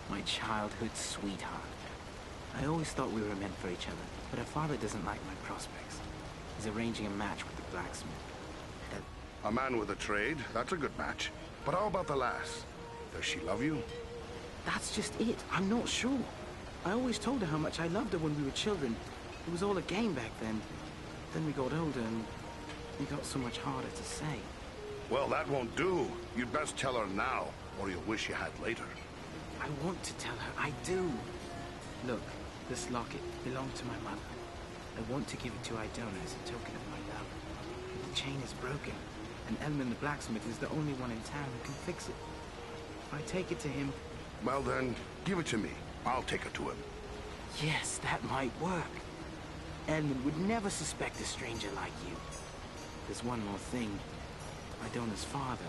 My childhood sweetheart. I always thought we were meant for each other, but her father doesn't like my prospects. He's arranging a match with the blacksmith. A man with a trade, that's a good match. But how about the lass? Does she love you? That's just it. I'm not sure. I always told her how much I loved her when we were children. It was all a game back then. Then we got older and it got so much harder to say. Well, that won't do. You'd best tell her now, or you'll wish you had later. I want to tell her. I do. Look, this locket belonged to my mother. I want to give it to Idona as a token of my love. But the chain is broken, and Elman the blacksmith is the only one in town who can fix it. If I take it to him... Well then, give it to me. I'll take it to him. Yes, that might work. Elman would never suspect a stranger like you. There's one more thing. Idona's father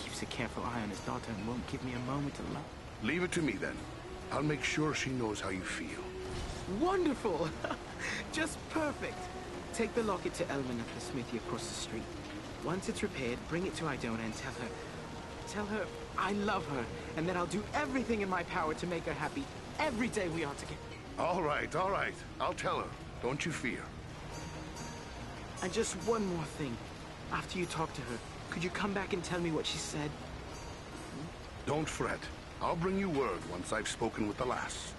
keeps a careful eye on his daughter and won't give me a moment alone. Leave it to me then. I'll make sure she knows how you feel. Wonderful! Just perfect! Take the locket to Elman at the smithy across the street. Once it's repaired, bring it to Idona and tell her I love her, and that I'll do everything in my power to make her happy every day we are together. All right. I'll tell her. Don't you fear. And just one more thing. After you talk to her, could you come back and tell me what she said? Don't fret. I'll bring you word once I've spoken with the lass.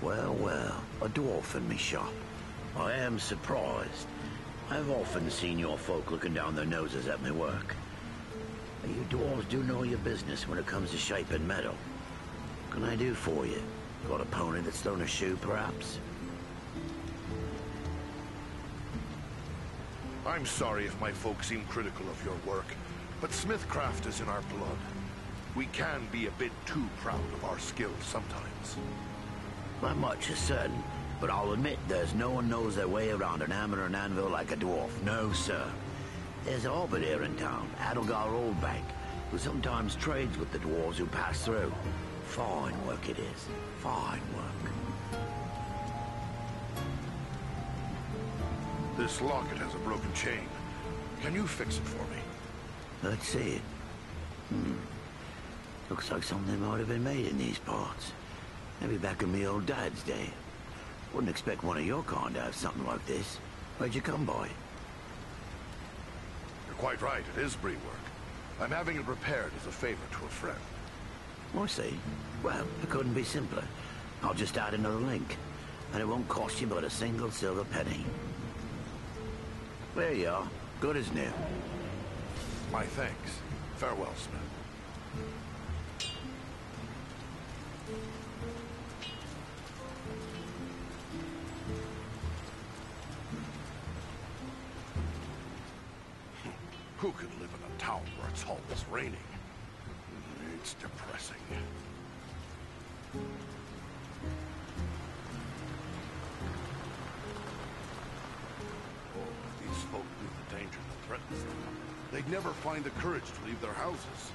Well, a dwarf in me shop. I am surprised. I've often seen your folk looking down their noses at me work. You dwarves do know your business when it comes to shaping metal. What can I do for you? Got a pony that's thrown a shoe, perhaps? I'm sorry if my folk seem critical of your work, but smithcraft is in our blood. We can be a bit too proud of our skills sometimes. Not much is certain, but I'll admit there's no one knows their way around an hammer or an anvil like a dwarf. No, sir. There's a hobbit here in town, Adelgar Oldbank, who sometimes trades with the dwarves who pass through. Fine work it is. Fine work. This locket has a broken chain. Can you fix it for me? Let's see it. Looks like something might have been made in these parts. Maybe back in me old dad's day. Wouldn't expect one of your kind to have something like this. Where'd you come by? You're quite right, it is Bree work. I'm having it repaired as a favor to a friend. I see. Well, it couldn't be simpler. I'll just add another link, and it won't cost you but a single silver penny. There you are. Good as new. My thanks. Farewell, Smith. Who could live in a town where it's always raining? It's depressing. Oh, if these folk knew the danger that threatens them, they'd never find the courage to leave their houses.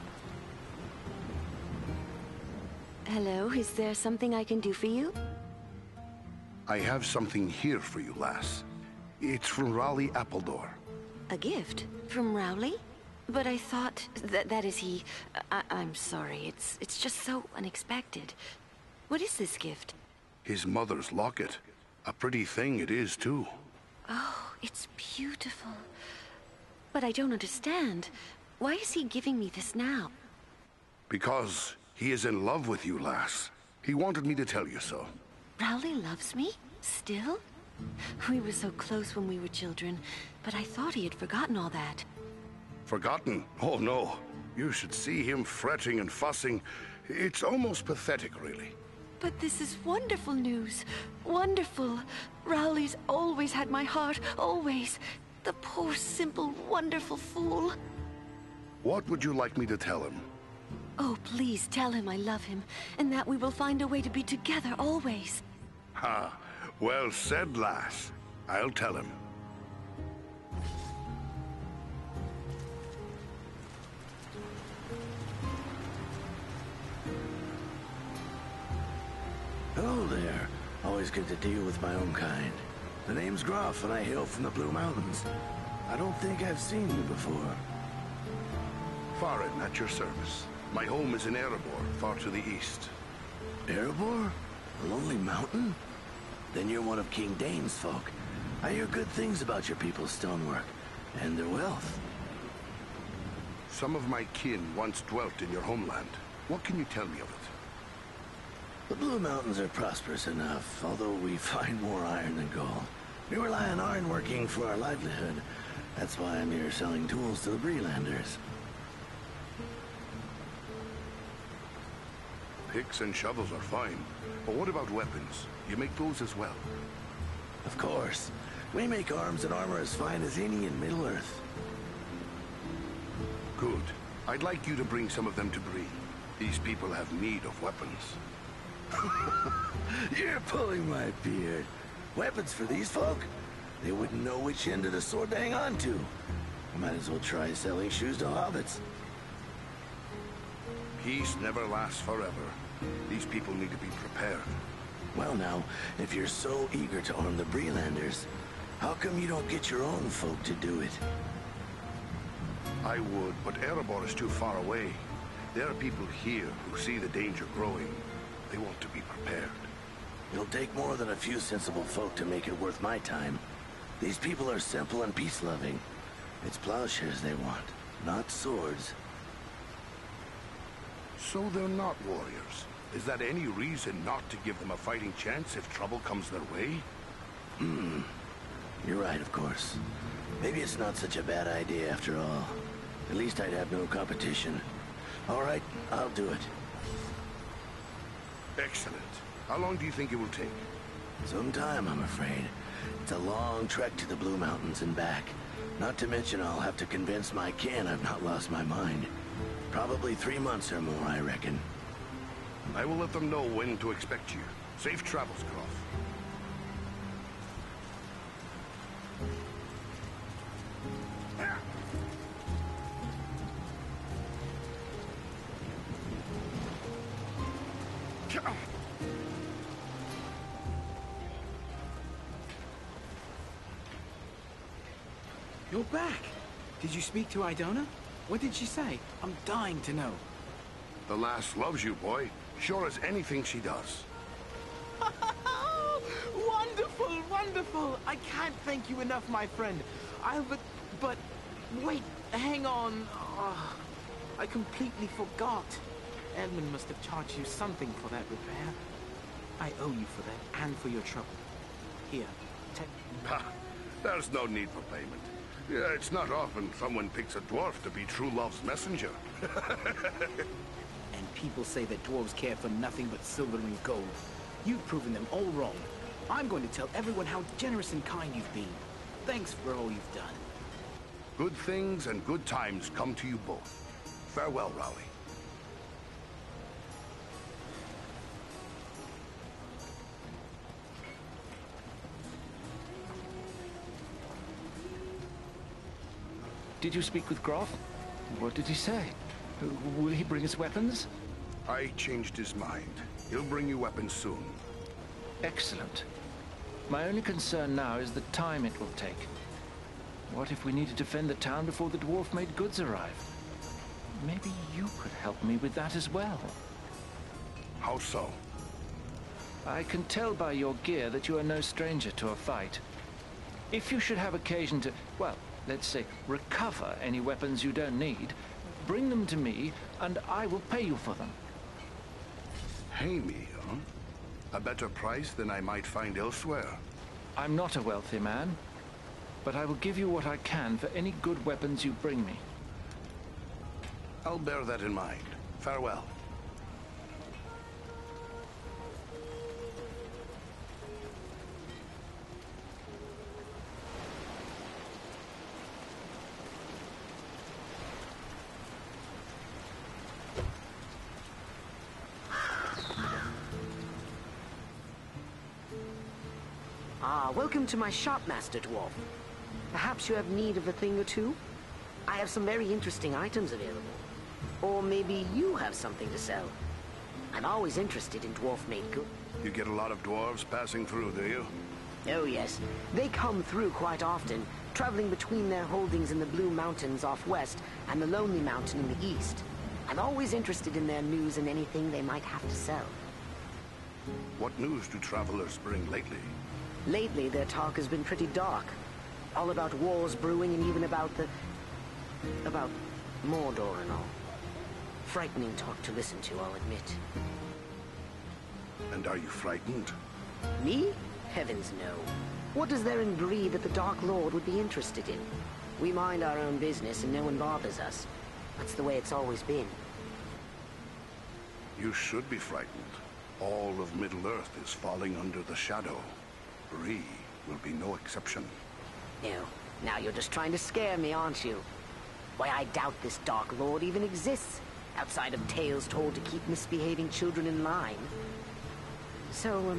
Hello, is there something I can do for you? I have something here for you, lass. It's from Raleigh Appledore. A gift? From Rowley? But I thought that is he... I'm sorry, it's just so unexpected. What is this gift? His mother's locket. A pretty thing it is, too. Oh, it's beautiful. But I don't understand. Why is he giving me this now? Because he is in love with you, lass. He wanted me to tell you so. Rowley loves me? Still? We were so close when we were children, but I thought he had forgotten all that. Forgotten? Oh, no. You should see him fretting and fussing. It's almost pathetic, really. But this is wonderful news. Wonderful. Rowley's always had my heart, always. The poor, simple, wonderful fool. What would you like me to tell him? Oh, please tell him I love him, and that we will find a way to be together always. Ha! Well said, lass. I'll tell him. Hello there. Always good to deal with my own kind. The name's Groff, and I hail from the Blue Mountains. I don't think I've seen you before. Farin, at your service. My home is in Erebor, far to the east. Erebor? A lonely mountain? Then you're one of King Dane's folk. I hear good things about your people's stonework, and their wealth. Some of my kin once dwelt in your homeland. What can you tell me of it? The Blue Mountains are prosperous enough, although we find more iron than gold. We rely on iron working for our livelihood. That's why I'm here selling tools to the Breelanders. Picks and shovels are fine, but what about weapons? You make those as well? Of course. We make arms and armor as fine as any in Middle-earth. Good. I'd like you to bring some of them to Bree. These people have need of weapons. You're pulling my beard. Weapons for these folk? They wouldn't know which end of the sword to hang on to. I might as well try selling shoes to hobbits. Peace never lasts forever. These people need to be prepared. Well now, if you're so eager to arm the Breelanders, how come you don't get your own folk to do it? I would, but Erebor is too far away. There are people here who see the danger growing. They want to be prepared. It'll take more than a few sensible folk to make it worth my time. These people are simple and peace-loving. It's plowshares they want, not swords. So they're not warriors. Is that any reason not to give them a fighting chance if trouble comes their way? You're right, of course. Maybe it's not such a bad idea after all. At least I'd have no competition. All right, I'll do it. Excellent. How long do you think it will take? Some time, I'm afraid. It's a long trek to the Blue Mountains and back. Not to mention I'll have to convince my kin I've not lost my mind. Probably 3 months or more, I reckon. I will let them know when to expect you. Safe travels, Groff. You're back. Did you speak to Idona? What did she say? I'm dying to know. The lass loves you, boy. Sure as anything she does. Wonderful, wonderful. I can't thank you enough, my friend. But wait, hang on. Oh, I completely forgot. Edmund must have charged you something for that repair. I owe you for that and for your trouble. Here, take... Ha! There's no need for payment. Yeah, it's not often someone picks a dwarf to be true love's messenger. And people say that dwarves care for nothing but silver and gold. You've proven them all wrong. I'm going to tell everyone how generous and kind you've been. Thanks for all you've done. Good things and good times come to you both. Farewell, Rowley. Did you speak with Groff? What did he say? Will he bring us weapons? I changed his mind. He'll bring you weapons soon. Excellent. My only concern now is the time it will take. What if we need to defend the town before the dwarf-made goods arrive? Maybe you could help me with that as well. How so? I can tell by your gear that you are no stranger to a fight. If you should have occasion to, well, let's say, recover any weapons you don't need, bring them to me, and I will pay you for them. Pay me, huh? A better price than I might find elsewhere. I'm not a wealthy man, but I will give you what I can for any good weapons you bring me. I'll bear that in mind. Farewell. Ah, welcome to my shop, Master Dwarf. Perhaps you have need of a thing or two? I have some very interesting items available. Or maybe you have something to sell. I'm always interested in dwarf-made goods. You get a lot of dwarves passing through, do you? Oh yes, they come through quite often, traveling between their holdings in the Blue Mountains off west and the Lonely Mountain in the east. I'm always interested in their news and anything they might have to sell. What news do travelers bring lately? Lately, their talk has been pretty dark. All about wars brewing and even about Mordor and all. Frightening talk to listen to, I'll admit. And are you frightened? Me? Heavens no. What is there in Bree that the Dark Lord would be interested in? We mind our own business and no one bothers us. That's the way it's always been. You should be frightened. All of Middle-earth is falling under the shadow. Bree will be no exception. No. Now you're just trying to scare me, aren't you? Why, I doubt this Dark Lord even exists, outside of tales told to keep misbehaving children in line. So,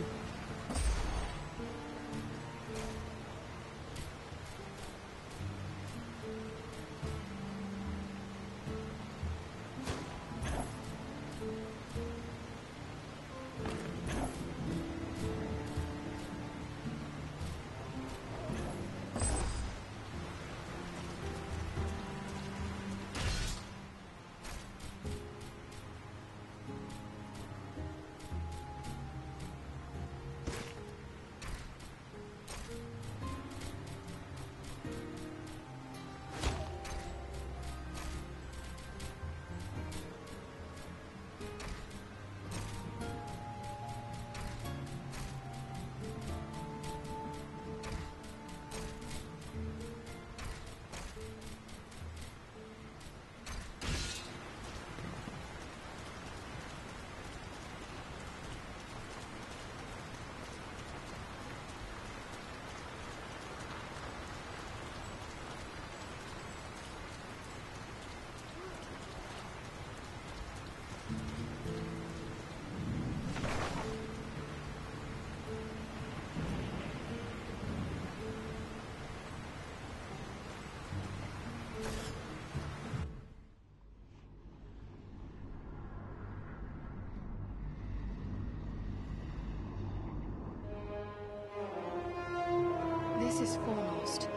This is Fornost,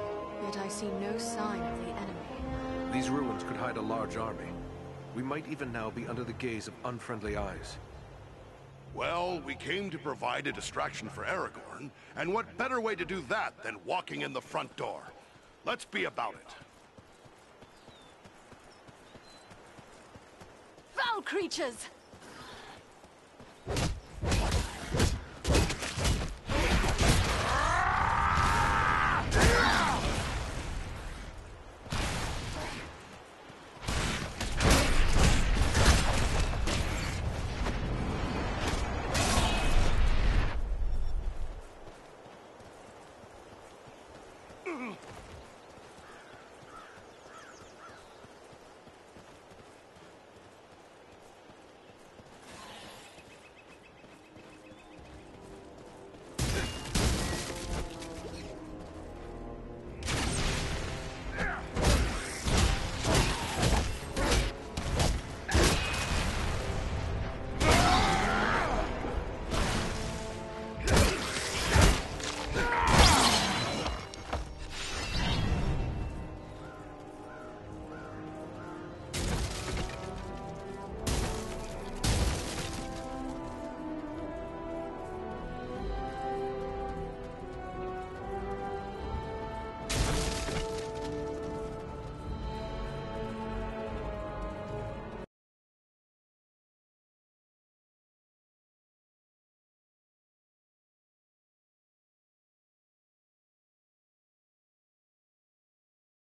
yet I see no sign of the enemy. These ruins could hide a large army. We might even now be under the gaze of unfriendly eyes. Well, we came to provide a distraction for Aragorn, and what better way to do that than walking in the front door? Let's be about it. Foul creatures!